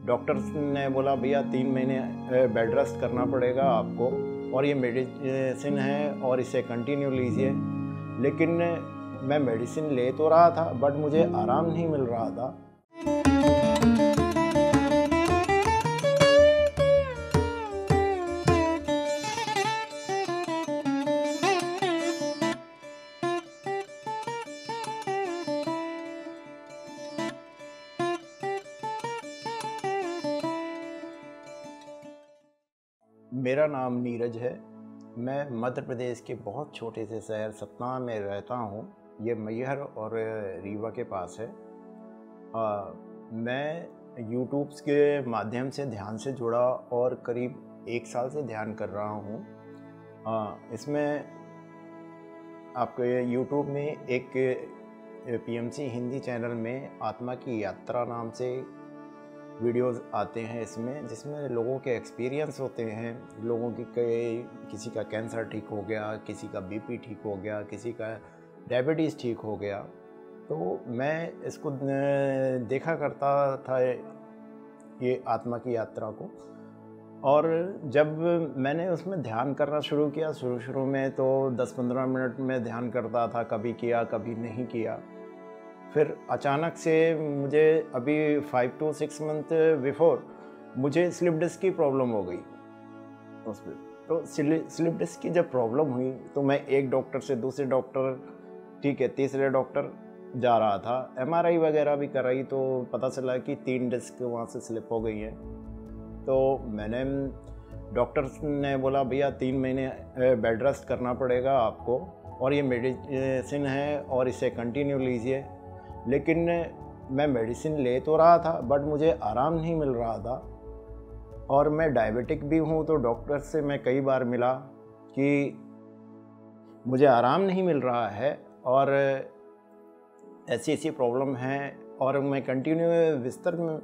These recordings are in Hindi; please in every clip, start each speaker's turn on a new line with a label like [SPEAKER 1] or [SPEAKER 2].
[SPEAKER 1] डॉक्टर्स ने बोला भैया 3 महीने बेड रेस्ट करना पड़ेगा आपको, और ये मेडिसिन है और इसे कंटिन्यू लीजिए। लेकिन मैं मेडिसिन ले तो रहा था बट मुझे आराम नहीं मिल रहा था। मेरा नाम नीरज है। मैं मध्य प्रदेश के बहुत छोटे से शहर सतना में रहता हूँ। ये मैहर और रीवा के पास है। मैं यूट्यूब के माध्यम से ध्यान से जुड़ा और करीब 1 साल से ध्यान कर रहा हूँ। इसमें आपके यूट्यूब में एक PMC हिंदी चैनल में आत्मा की यात्रा नाम से वीडियोस आते हैं जिसमें लोगों के एक्सपीरियंस होते हैं। लोगों की किसी का कैंसर ठीक हो गया, किसी का BP ठीक हो गया, किसी का डायबिटीज़ ठीक हो गया। तो मैं इसको देखा करता था, ये आत्मा की यात्रा को। और जब मैंने उसमें ध्यान करना शुरू किया, शुरू में तो 10-15 मिनट में ध्यान करता था, कभी किया कभी नहीं किया। फिर अचानक से मुझे अभी 5 to 6 मंथ बिफोर मुझे स्लिप डिस्क की प्रॉब्लम हो गई उसमें। तो स्लिप डिस्क की जब प्रॉब्लम हुई तो मैं एक डॉक्टर से दूसरे डॉक्टर, ठीक है, तीसरे डॉक्टर जा रहा था। MRI वगैरह भी कराई तो पता चला कि 3 डिस्क वहाँ से स्लिप हो गई हैं। तो मैंने डॉक्टर्स ने बोला भैया 3 महीने बेड रेस्ट करना पड़ेगा आपको, और ये मेडिसिन है और इसे कंटिन्यू लीजिए। लेकिन मैं मेडिसिन ले तो रहा था बट मुझे आराम नहीं मिल रहा था। और मैं डायबिटिक भी हूँ, तो डॉक्टर से मैं कई बार मिला कि मुझे आराम नहीं मिल रहा है और ऐसी प्रॉब्लम है। और मैं कंटिन्यू बिस्तर में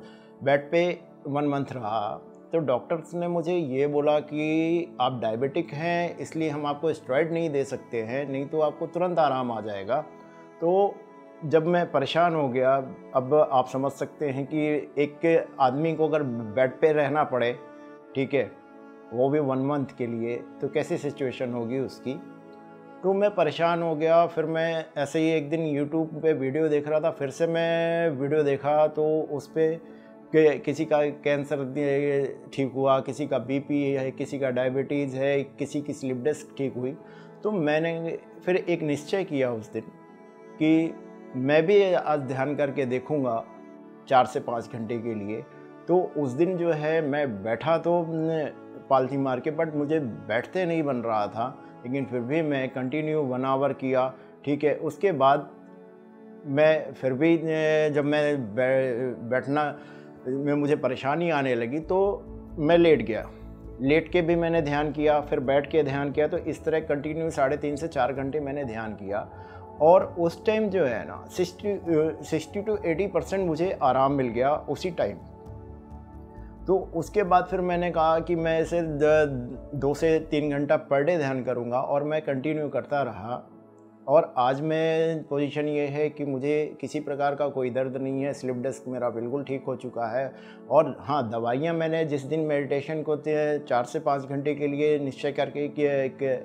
[SPEAKER 1] बेड पे 1 मंथ रहा। तो डॉक्टर्स ने मुझे ये बोला कि आप डायबिटिक हैं, इसलिए हम आपको स्टेरॉइड नहीं दे सकते हैं, नहीं तो आपको तुरंत आराम आ जाएगा। तो जब मैं परेशान हो गया, अब आप समझ सकते हैं कि एक आदमी को अगर बेड पे रहना पड़े, ठीक है, वो भी 1 मंथ के लिए, तो कैसी सिचुएशन होगी उसकी। तो मैं परेशान हो गया। फिर मैं ऐसे ही एक दिन यूट्यूब पे वीडियो देख रहा था, फिर से मैं वीडियो देखा तो उस पर किसी का कैंसर ठीक हुआ, किसी का BP है, किसी का डायबिटीज़ है, किसी की स्लिप डिस्क ठीक हुई। तो मैंने फिर एक निश्चय किया उस दिन कि मैं भी आज ध्यान करके देखूंगा 4 से 5 घंटे के लिए। तो उस दिन जो है मैं बैठा तो पालथी मार के, बट मुझे बैठते नहीं बन रहा था, लेकिन फिर भी मैं कंटिन्यू 1 आवर किया, ठीक है। उसके बाद मैं फिर भी जब मैं बैठना में मुझे परेशानी आने लगी तो मैं लेट गया। लेट के भी मैंने ध्यान किया, फिर बैठ के ध्यान किया। तो इस तरह कंटिन्यू 3.5 से 4 घंटे मैंने ध्यान किया। और उस टाइम जो है ना 60 to 80% मुझे आराम मिल गया उसी टाइम। तो उसके बाद फिर मैंने कहा कि मैं इसे 2 से 3 घंटा पर डे ध्यान करूंगा, और मैं कंटिन्यू करता रहा। और आज मैं पोजीशन ये है कि मुझे किसी प्रकार का कोई दर्द नहीं है, स्लिप डिस्क मेरा बिल्कुल ठीक हो चुका है। और हाँ, दवाइयाँ मैंने जिस दिन मेडिटेशन को 4 से 5 घंटे के लिए निश्चय करके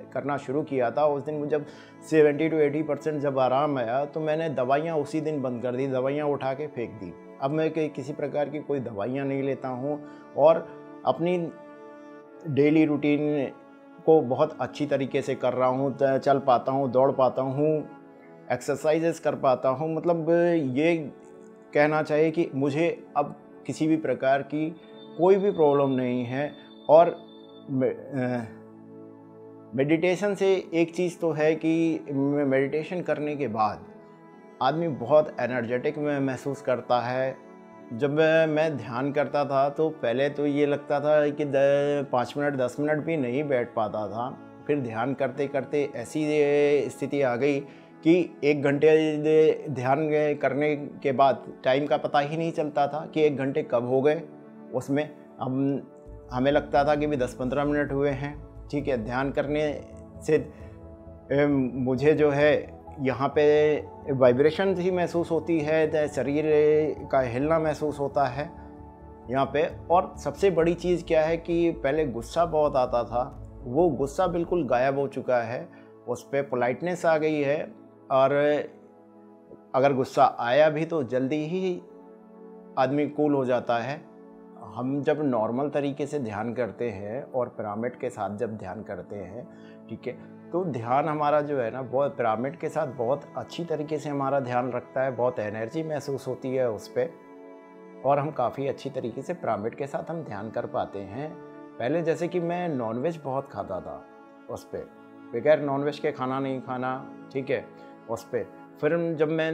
[SPEAKER 1] करना शुरू किया था, उस दिन जब 70 to 80% जब आराम आया तो मैंने दवाइयाँ उसी दिन बंद कर दी, दवाइयाँ उठा के फेंक दी। अब मैं किसी प्रकार की कोई दवाइयाँ नहीं लेता हूँ और अपनी डेली रूटीन को बहुत अच्छी तरीके से कर रहा हूँ। चल पाता हूँ, दौड़ पाता हूँ, एक्सरसाइजेस कर पाता हूँ। मतलब ये कहना चाहिए कि मुझे अब किसी भी प्रकार की कोई भी प्रॉब्लम नहीं है। और मेडिटेशन से एक चीज़ तो है कि मेडिटेशन करने के बाद आदमी बहुत एनर्जेटिक महसूस करता है। जब मैं ध्यान करता था तो पहले तो ये लगता था कि 5 मिनट 10 मिनट भी नहीं बैठ पाता था। फिर ध्यान करते करते ऐसी स्थिति आ गई कि 1 घंटे ध्यान करने के बाद टाइम का पता ही नहीं चलता था कि 1 घंटे कब हो गए उसमें। अब हमें लगता था कि भी 10-15 मिनट हुए हैं, ठीक है। ध्यान करने से मुझे जो है यहाँ पे वाइब्रेशन ही महसूस होती है, शरीर का हिलना महसूस होता है। यहाँ पे। और सबसे बड़ी चीज़ क्या है कि पहले गुस्सा बहुत आता था, वो गुस्सा बिल्कुल गायब हो चुका है, उस पर पोलाइटनेस आ गई है। और अगर गुस्सा आया भी तो जल्दी ही आदमी कूल हो जाता है। हम जब नॉर्मल तरीके से ध्यान करते हैं और पिरामिड के साथ जब ध्यान करते हैं, ठीक है, तो ध्यान हमारा जो है ना, बहुत पिरामिड के साथ बहुत अच्छी तरीके से हमारा ध्यान रखता है, बहुत एनर्जी महसूस होती है उस पर, और हम काफ़ी अच्छी तरीके से पिरामिड के साथ हम ध्यान कर पाते हैं। पहले जैसे कि मैं नॉनवेज बहुत खाता था, उस पर बगैर नॉनवेज के खाना नहीं खाना, ठीक है, उस पर। फिर जब मैं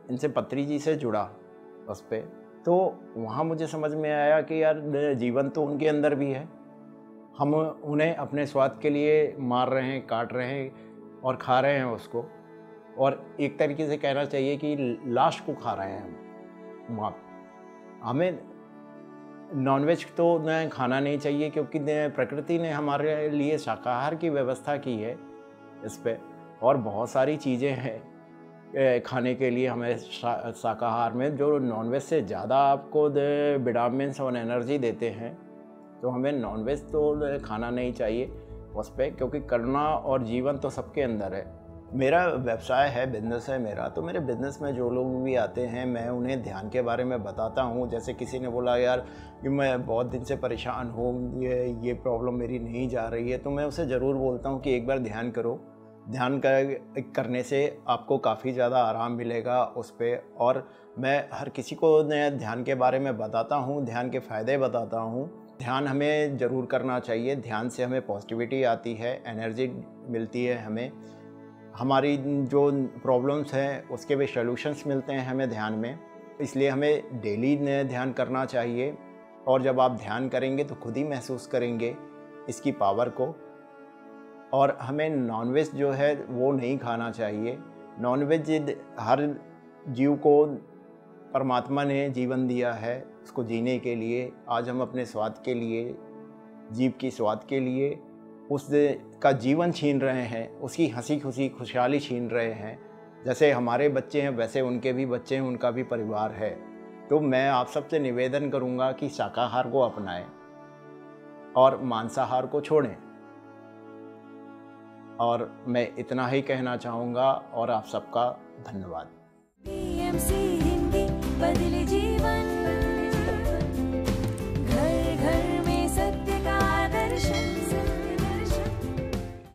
[SPEAKER 1] इनसे पत्री जी से जुड़ा उस पर, तो वहाँ मुझे समझ में आया कि यार जीवन तो उनके अंदर भी है, हम उन्हें अपने स्वाद के लिए मार रहे हैं, काट रहे हैं और खा रहे हैं उसको, और एक तरीके से कहना चाहिए कि लाश को खा रहे हैं हम वहाँ। हमें नॉनवेज तो न खाना नहीं चाहिए, क्योंकि प्रकृति ने हमारे लिए शाकाहार की व्यवस्था की है इस पे, और बहुत सारी चीज़ें हैं खाने के लिए हमें शाकाहार में, जो नॉनवेज से ज़्यादा आपको विटामिन्स और एनर्जी देते हैं। तो हमें नॉनवेज तो खाना नहीं चाहिए उस पर, क्योंकि करना और जीवन तो सबके अंदर है। मेरा व्यवसाय है, बिज़नेस है मेरा, तो मेरे बिज़नेस में जो लोग भी आते हैं मैं उन्हें ध्यान के बारे में बताता हूँ। जैसे किसी ने बोला यार कि मैं बहुत दिन से परेशान हूँ, ये प्रॉब्लम मेरी नहीं जा रही है, तो मैं उसे ज़रूर बोलता हूँ कि एक बार ध्यान करो। ध्यान करने से आपको काफ़ी ज़्यादा आराम मिलेगा उस पर। और मैं हर किसी को ध्यान के बारे में बताता हूँ, ध्यान के फ़ायदे बताता हूँ। ध्यान हमें ज़रूर करना चाहिए, ध्यान से हमें पॉजिटिविटी आती है, एनर्जी मिलती है हमें, हमारी जो प्रॉब्लम्स हैं उसके भी सॉल्यूशंस मिलते हैं हमें ध्यान में। इसलिए हमें डेली ध्यान करना चाहिए, और जब आप ध्यान करेंगे तो खुद ही महसूस करेंगे इसकी पावर को। और हमें नॉनवेज जो है वो नहीं खाना चाहिए। नॉनवेज हर जीव को परमात्मा ने जीवन दिया है उसको जीने के लिए। आज हम अपने स्वाद के लिए, जीव की स्वाद के लिए उस का जीवन छीन रहे हैं, उसकी हंसी खुशी खुशहाली छीन रहे हैं। जैसे हमारे बच्चे हैं वैसे उनके भी बच्चे हैं, उनका भी परिवार है। तो मैं आप सबसे निवेदन करूंगा कि शाकाहार को अपनाएं और मांसाहार को छोड़ें। और मैं इतना ही कहना चाहूँगा, और आप सबका धन्यवाद।
[SPEAKER 2] PMC हिंदी बदले जीवन।